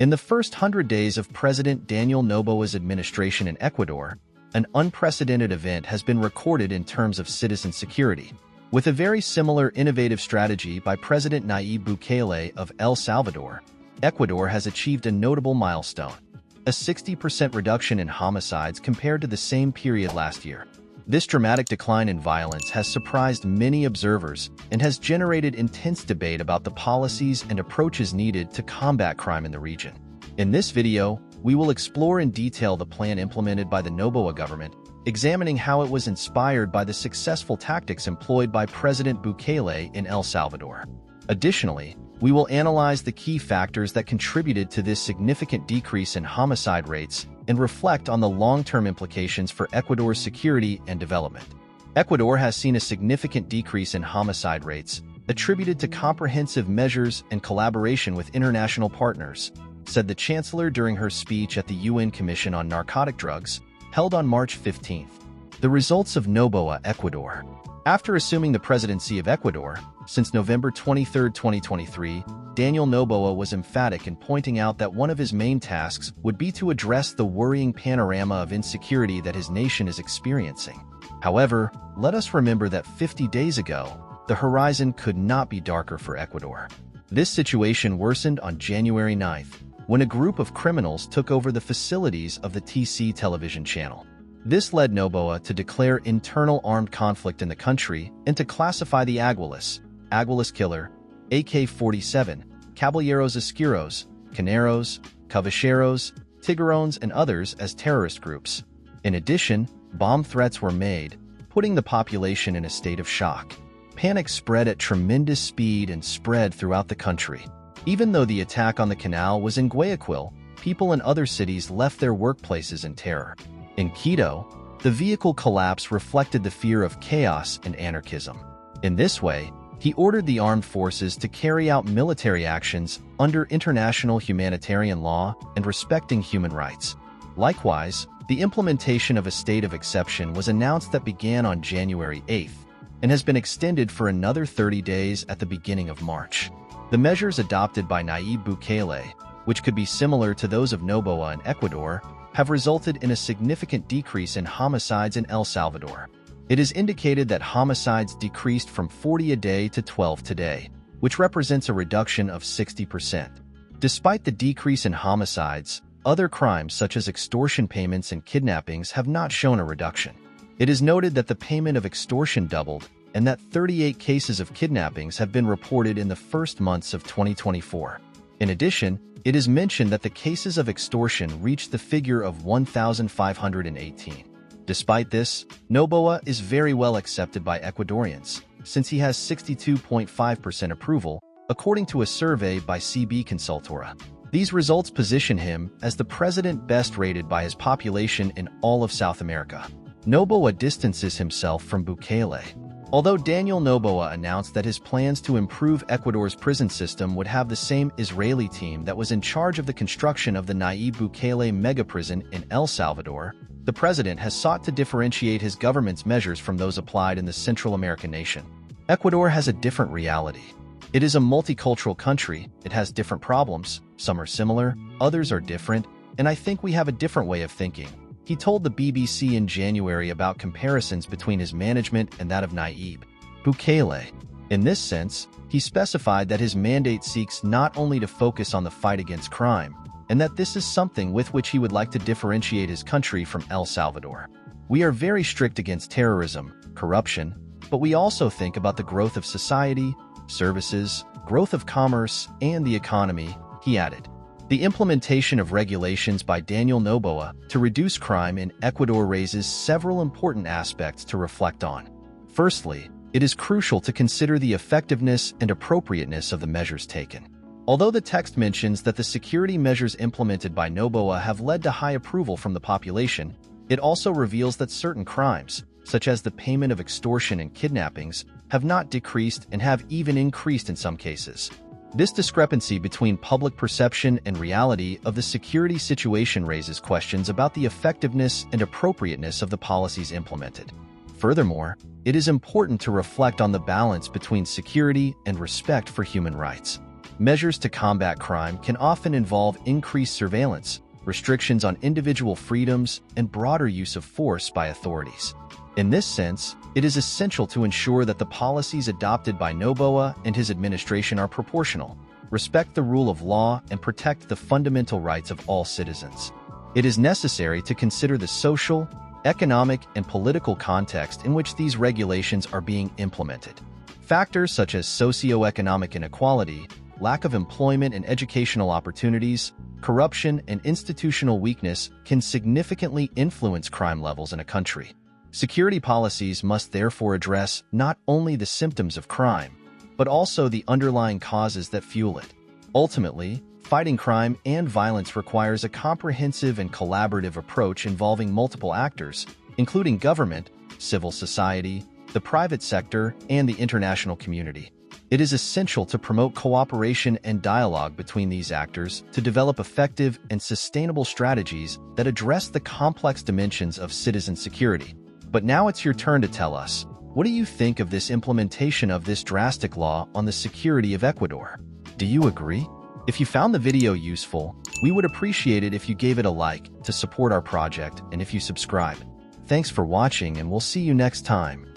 In the first 100 days of President Daniel Noboa's administration in Ecuador, an unprecedented event has been recorded in terms of citizen security. With a very similar innovative strategy by President Nayib Bukele of El Salvador, Ecuador has achieved a notable milestone: a 60% reduction in homicides compared to the same period last year. This dramatic decline in violence has surprised many observers and has generated intense debate about the policies and approaches needed to combat crime in the region. In this video, we will explore in detail the plan implemented by the Noboa government, examining how it was inspired by the successful tactics employed by President Bukele in El Salvador. Additionally, we will analyze the key factors that contributed to this significant decrease in homicide rates and reflect on the long-term implications for Ecuador's security and development. Ecuador has seen a significant decrease in homicide rates, attributed to comprehensive measures and collaboration with international partners, said the Chancellor during her speech at the UN Commission on Narcotic Drugs, held on March 15th. The results of Noboa, Ecuador. After assuming the presidency of Ecuador, since November 23, 2023, Daniel Noboa was emphatic in pointing out that one of his main tasks would be to address the worrying panorama of insecurity that his nation is experiencing. However, let us remember that 50 days ago, the horizon could not be darker for Ecuador. This situation worsened on January 9th, when a group of criminals took over the facilities of the TC television channel. This led Noboa to declare internal armed conflict in the country and to classify the Aguilas Killer, AK-47, Caballeros Oscuros, Caneros, Caballeros, Tiguerones, and others as terrorist groups. In addition, bomb threats were made, putting the population in a state of shock. Panic spread at tremendous speed and spread throughout the country. Even though the attack on the Canal was in Guayaquil, people in other cities left their workplaces in terror. In Quito, the vehicle collapse reflected the fear of chaos and anarchism. In this way, he ordered the armed forces to carry out military actions under international humanitarian law and respecting human rights. Likewise, the implementation of a state of exception was announced that began on January 8th and has been extended for another 30 days at the beginning of March. The measures adopted by Nayib Bukele, which could be similar to those of Noboa in Ecuador, have resulted in a significant decrease in homicides in El Salvador. It is indicated that homicides decreased from 40 a day to 12 today, which represents a reduction of 60%. Despite the decrease in homicides, other crimes such as extortion payments and kidnappings have not shown a reduction. It is noted that the payment of extortion doubled and that 38 cases of kidnappings have been reported in the first months of 2024. In addition, it is mentioned that the cases of extortion reached the figure of 1,518. Despite this, Noboa is very well accepted by Ecuadorians, since he has 62.5% approval, according to a survey by CB Consultora. These results position him as the president best rated by his population in all of South America. Noboa distances himself from Bukele. Although Daniel Noboa announced that his plans to improve Ecuador's prison system would have the same Israeli team that was in charge of the construction of the Nayib Bukele mega-prison in El Salvador, the president has sought to differentiate his government's measures from those applied in the Central American nation. Ecuador has a different reality. It is a multicultural country, it has different problems, some are similar, others are different, and I think we have a different way of thinking. He told the BBC in January about comparisons between his management and that of Nayib Bukele. In this sense, he specified that his mandate seeks not only to focus on the fight against crime, and that this is something with which he would like to differentiate his country from El Salvador. We are very strict against terrorism, corruption, but we also think about the growth of society, services, growth of commerce, and the economy, he added. The implementation of regulations by Daniel Noboa to reduce crime in Ecuador raises several important aspects to reflect on. Firstly, it is crucial to consider the effectiveness and appropriateness of the measures taken. Although the text mentions that the security measures implemented by Noboa have led to high approval from the population, it also reveals that certain crimes, such as the payment of extortion and kidnappings, have not decreased and have even increased in some cases. This discrepancy between public perception and reality of the security situation raises questions about the effectiveness and appropriateness of the policies implemented. Furthermore, it is important to reflect on the balance between security and respect for human rights. Measures to combat crime can often involve increased surveillance, restrictions on individual freedoms, and broader use of force by authorities. In this sense, it is essential to ensure that the policies adopted by Noboa and his administration are proportional, respect the rule of law, and protect the fundamental rights of all citizens. It is necessary to consider the social, economic, and political context in which these regulations are being implemented. Factors such as socioeconomic inequality, lack of employment and educational opportunities, corruption, and institutional weakness can significantly influence crime levels in a country. Security policies must therefore address not only the symptoms of crime, but also the underlying causes that fuel it. Ultimately, fighting crime and violence requires a comprehensive and collaborative approach involving multiple actors, including government, civil society, the private sector, and the international community. It is essential to promote cooperation and dialogue between these actors to develop effective and sustainable strategies that address the complex dimensions of citizen security. But now it's your turn to tell us, what do you think of this implementation of this drastic law on the security of Ecuador? Do you agree? If you found the video useful, we would appreciate it if you gave it a like to support our project and if you subscribe. Thanks for watching, and we'll see you next time.